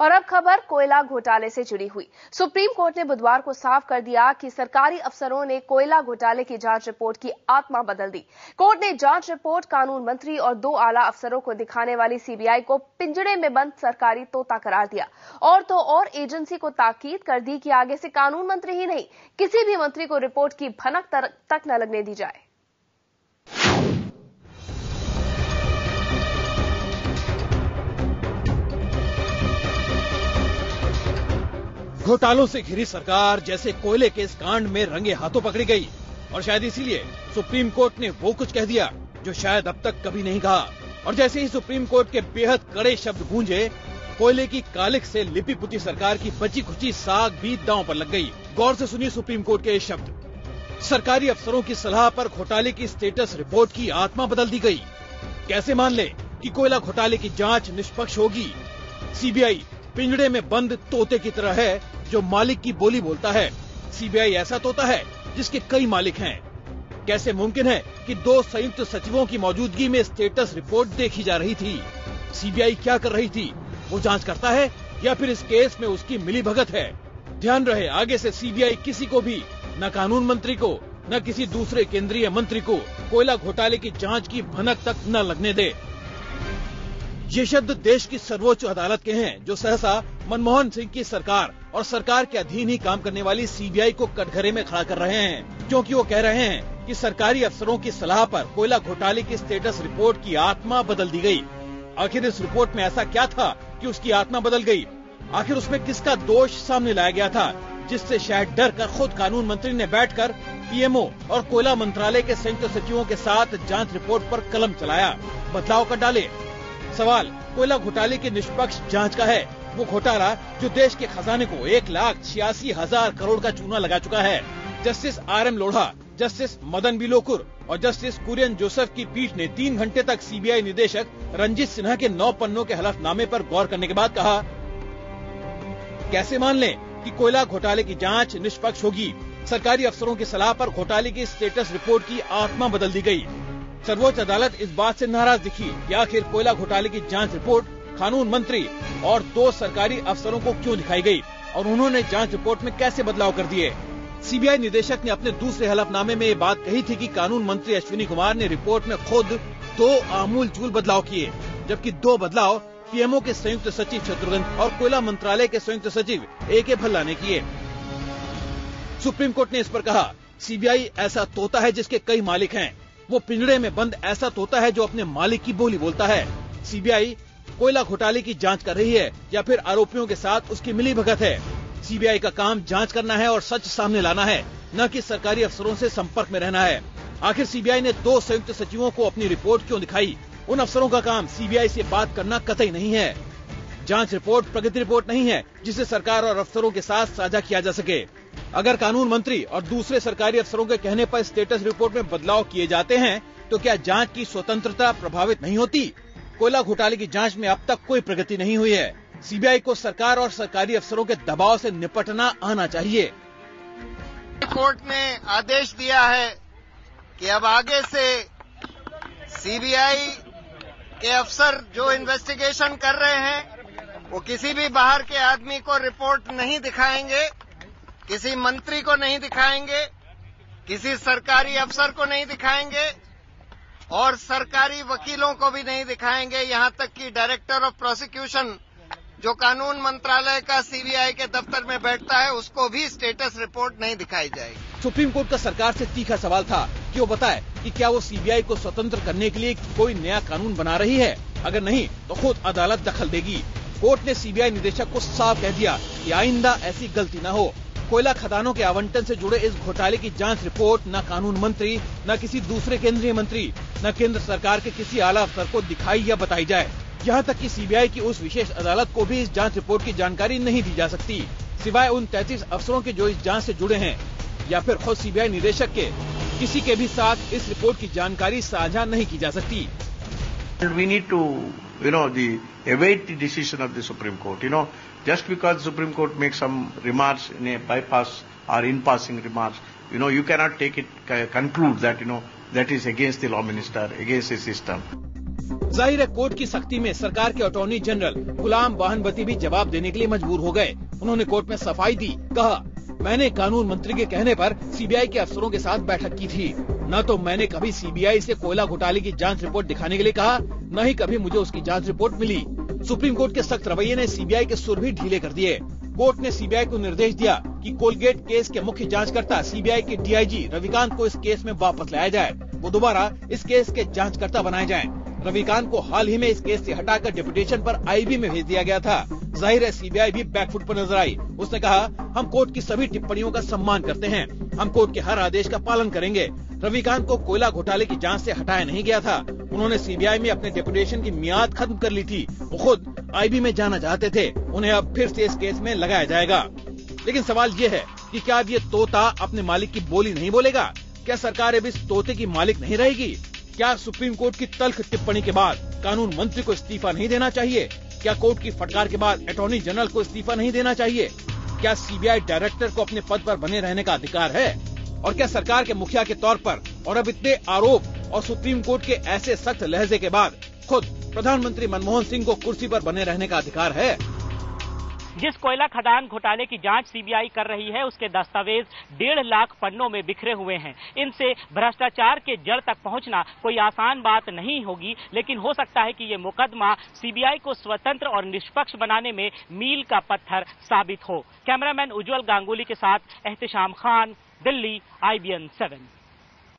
और अब खबर कोयला घोटाले से जुड़ी हुई। सुप्रीम कोर्ट ने बुधवार को साफ कर दिया कि सरकारी अफसरों ने कोयला घोटाले की जांच रिपोर्ट की आत्मा बदल दी। कोर्ट ने जांच रिपोर्ट कानून मंत्री और 2 आला अफसरों को दिखाने वाली सीबीआई को पिंजड़े में बंद सरकारी तोता करार दिया और तो और एजेंसी को ताकीद कर दी कि आगे से कानून मंत्री ही नहीं, किसी भी मंत्री को रिपोर्ट की भनक तक न लगने दी जाए। घोटालों से घिरी सरकार जैसे कोयले के इस कांड में रंगे हाथों पकड़ी गई और शायद इसीलिए सुप्रीम कोर्ट ने वो कुछ कह दिया जो शायद अब तक कभी नहीं कहा। और जैसे ही सुप्रीम कोर्ट के बेहद कड़े शब्द गूंजे, कोयले की कालिख से लिपि पुती सरकार की बची खुची साख भी दांव पर लग गई। गौर से सुनिए सुप्रीम कोर्ट के ये शब्द। सरकारी अफसरों की सलाह पर घोटाले की स्टेटस रिपोर्ट की आत्मा बदल दी गई। कैसे मान ले कि कोयला घोटाले की जांच निष्पक्ष होगी? सीबीआई पिंजड़े में बंद तोते की तरह है जो मालिक की बोली बोलता है। सीबीआई ऐसा तोता है जिसके कई मालिक हैं। कैसे मुमकिन है कि 2 संयुक्त सचिवों की मौजूदगी में स्टेटस रिपोर्ट देखी जा रही थी? सीबीआई क्या कर रही थी? वो जांच करता है या फिर इस केस में उसकी मिलीभगत है? ध्यान रहे, आगे से सीबीआई किसी को भी, न कानून मंत्री को न किसी दूसरे केंद्रीय मंत्री को कोयला घोटाले की जांच की भनक तक न लगने दे। ये शब्द देश की सर्वोच्च अदालत के हैं जो सहसा मनमोहन सिंह की सरकार और सरकार के अधीन ही काम करने वाली सीबीआई को कटघरे में खड़ा कर रहे हैं, क्योंकि वो कह रहे हैं कि सरकारी अफसरों की सलाह पर कोयला घोटाले की स्टेटस रिपोर्ट की आत्मा बदल दी गई। आखिर इस रिपोर्ट में ऐसा क्या था कि उसकी आत्मा बदल गई? आखिर उसमें किसका दोष सामने लाया गया था जिससे शायद डर कर खुद कानून मंत्री ने बैठकर पीएमओ और कोयला मंत्रालय के संयुक्त सचिवों के साथ जांच रिपोर्ट पर कलम चलाया, बदलाव कर डाले? सवाल कोयला घोटाले की निष्पक्ष जांच का है, वो घोटाला जो देश के खजाने को 1,86,000 करोड़ का चूना लगा चुका है। Justice RM Lodha, justice Madan B Lokur और जस्टिस कुरियन जोसेफ की पीठ ने 3 घंटे तक सीबीआई निदेशक रंजीत सिन्हा के 9 पन्नों के हलफनामे पर गौर करने के बाद कहा, कैसे मान लें कि कोयला घोटाले की जांच निष्पक्ष होगी? सरकारी अफसरों की सलाह पर घोटाले की स्टेटस रिपोर्ट की आत्मा बदल दी गई। सर्वोच्च अदालत इस बात से नाराज दिखी कि आखिर कोयला घोटाले की जांच रिपोर्ट कानून मंत्री और 2 सरकारी अफसरों को क्यों दिखाई गई और उन्होंने जांच रिपोर्ट में कैसे बदलाव कर दिए? सीबीआई निदेशक ने अपने दूसरे हलफनामे में ये बात कही थी कि कानून मंत्री अश्विनी कुमार ने रिपोर्ट में खुद 2 आमूल-चूल बदलाव किए, जबकि 2 बदलाव पीएमओ के संयुक्त सचिव शत्रुघ्न और कोयला मंत्रालय के संयुक्त सचिव AK भल्ला ने किए। सुप्रीम कोर्ट ने इस पर कहा, सीबीआई ऐसा तोता है जिसके कई मालिक हैं। वो पिंजड़े में बंद ऐसा तोता है जो अपने मालिक की बोली बोलता है। सीबीआई कोयला घोटाले की जांच कर रही है या फिर आरोपियों के साथ उसकी मिलीभगत है? सीबीआई का काम जांच करना है और सच सामने लाना है, न कि सरकारी अफसरों से संपर्क में रहना है। आखिर सीबीआई ने 2 संयुक्त सचिवों को अपनी रिपोर्ट क्यों दिखाई? उन अफसरों का काम सीबीआई से बात करना कतई नहीं है। जांच रिपोर्ट प्रगति रिपोर्ट नहीं है जिसे सरकार और अफसरों के साथ साझा किया जा सके। अगर कानून मंत्री और दूसरे सरकारी अफसरों के कहने पर स्टेटस रिपोर्ट में बदलाव किए जाते हैं तो क्या जांच की स्वतंत्रता प्रभावित नहीं होती? कोयला घोटाले की जांच में अब तक कोई प्रगति नहीं हुई है। सीबीआई को सरकार और सरकारी अफसरों के दबाव से निपटना आना चाहिए। कोर्ट ने आदेश दिया है कि अब आगे से सीबीआई के अफसर जो इन्वेस्टिगेशन कर रहे हैं वो किसी भी बाहर के आदमी को रिपोर्ट नहीं दिखाएंगे, किसी मंत्री को नहीं दिखाएंगे, किसी सरकारी अफसर को नहीं दिखाएंगे और सरकारी वकीलों को भी नहीं दिखाएंगे। यहां तक कि डायरेक्टर ऑफ प्रोसिक्यूशन जो कानून मंत्रालय का सीबीआई के दफ्तर में बैठता है उसको भी स्टेटस रिपोर्ट नहीं दिखाई जाएगी। सुप्रीम कोर्ट का सरकार से तीखा सवाल था कि वो बताए कि क्या वो सीबीआई को स्वतंत्र करने के लिए कोई नया कानून बना रही है? अगर नहीं तो खुद अदालत दखल देगी। कोर्ट ने सीबीआई निदेशक को साफ कह दिया कि आइंदा ऐसी गलती न हो। कोयला खदानों के आवंटन से जुड़े इस घोटाले की जांच रिपोर्ट न कानून मंत्री, न किसी दूसरे केंद्रीय मंत्री, न केंद्र सरकार के किसी आला अफसर को दिखाई या बताई जाए। यहाँ तक कि सीबीआई की उस विशेष अदालत को भी इस जांच रिपोर्ट की जानकारी नहीं दी जा सकती, सिवाय उन 33 अफसरों के जो इस जांच से जुड़े हैं, या फिर खुद सीबीआई निदेशक के किसी के भी साथ इस रिपोर्ट की जानकारी साझा नहीं की जा सकती। We need to, await the decision of the Supreme Court. Just because the Supreme Court makes some remarks in a bypass or in passing remarks, you cannot take it, conclude that, that is against the law minister, against the system. जाहिर है court की सख्ती में सरकार के attorney general गुलाम वाहनवती भी जवाब देने के लिए मजबूर हो गए। उन्होंने कोर्ट में सफाई दी, कहा मैंने कानून मंत्री के कहने पर सीबीआई के अफसरों के साथ बैठक की थी। न तो मैंने कभी सीबीआई से कोयला घोटाले की जांच रिपोर्ट दिखाने के लिए कहा, न ही कभी मुझे उसकी जांच रिपोर्ट मिली। सुप्रीम कोर्ट के सख्त रवैये ने सीबीआई के सुर भी ढीले कर दिए। कोर्ट ने सीबीआई को निर्देश दिया कि कोलगेट केस के मुख्य जांचकर्ता सीबीआई के डीआईजी रविकांत को इस केस में वापस लाया जाए। वो दोबारा इस केस के जांचकर्ता बनाए जाएं। रविकांत को हाल ही में इस केस से हटाकर डिप्यूटेशन पर आईबी में भेज दिया गया था। जाहिर है सीबीआई भी बैकफुट पर नजर आई। उसने कहा हम कोर्ट की सभी टिप्पणियों का सम्मान करते हैं, हम कोर्ट के हर आदेश का पालन करेंगे। रविकांत को कोयला घोटाले की जांच से हटाया नहीं गया था। उन्होंने सीबीआई में अपने डिप्यूटेशन की मियाद खत्म कर ली थी। वो खुद आईबी में जाना चाहते थे। उन्हें अब फिर से इस केस में लगाया जाएगा। लेकिन सवाल ये है कि क्या अब ये तोता अपने मालिक की बोली नहीं बोलेगा? क्या सरकार अब इस तोते की मालिक नहीं रहेगी? क्या सुप्रीम कोर्ट की तल्ख टिप्पणी के बाद कानून मंत्री को इस्तीफा नहीं देना चाहिए? क्या कोर्ट की फटकार के बाद अटॉर्नी जनरल को इस्तीफा नहीं देना चाहिए? क्या सीबीआई डायरेक्टर को अपने पद पर बने रहने का अधिकार है? और क्या सरकार के मुखिया के तौर पर और अब इतने आरोप और सुप्रीम कोर्ट के ऐसे सख्त लहजे के बाद खुद प्रधानमंत्री मनमोहन सिंह को कुर्सी पर बने रहने का अधिकार है? जिस कोयला खदान घोटाले की जांच सीबीआई कर रही है उसके दस्तावेज 1.5 लाख पन्नों में बिखरे हुए हैं। इनसे भ्रष्टाचार के जड़ तक पहुंचना कोई आसान बात नहीं होगी, लेकिन हो सकता है कि ये मुकदमा सीबीआई को स्वतंत्र और निष्पक्ष बनाने में मील का पत्थर साबित हो। कैमरामैन उज्जवल गांगुली के साथ एहतिशाम खान, दिल्ली, IBN 7।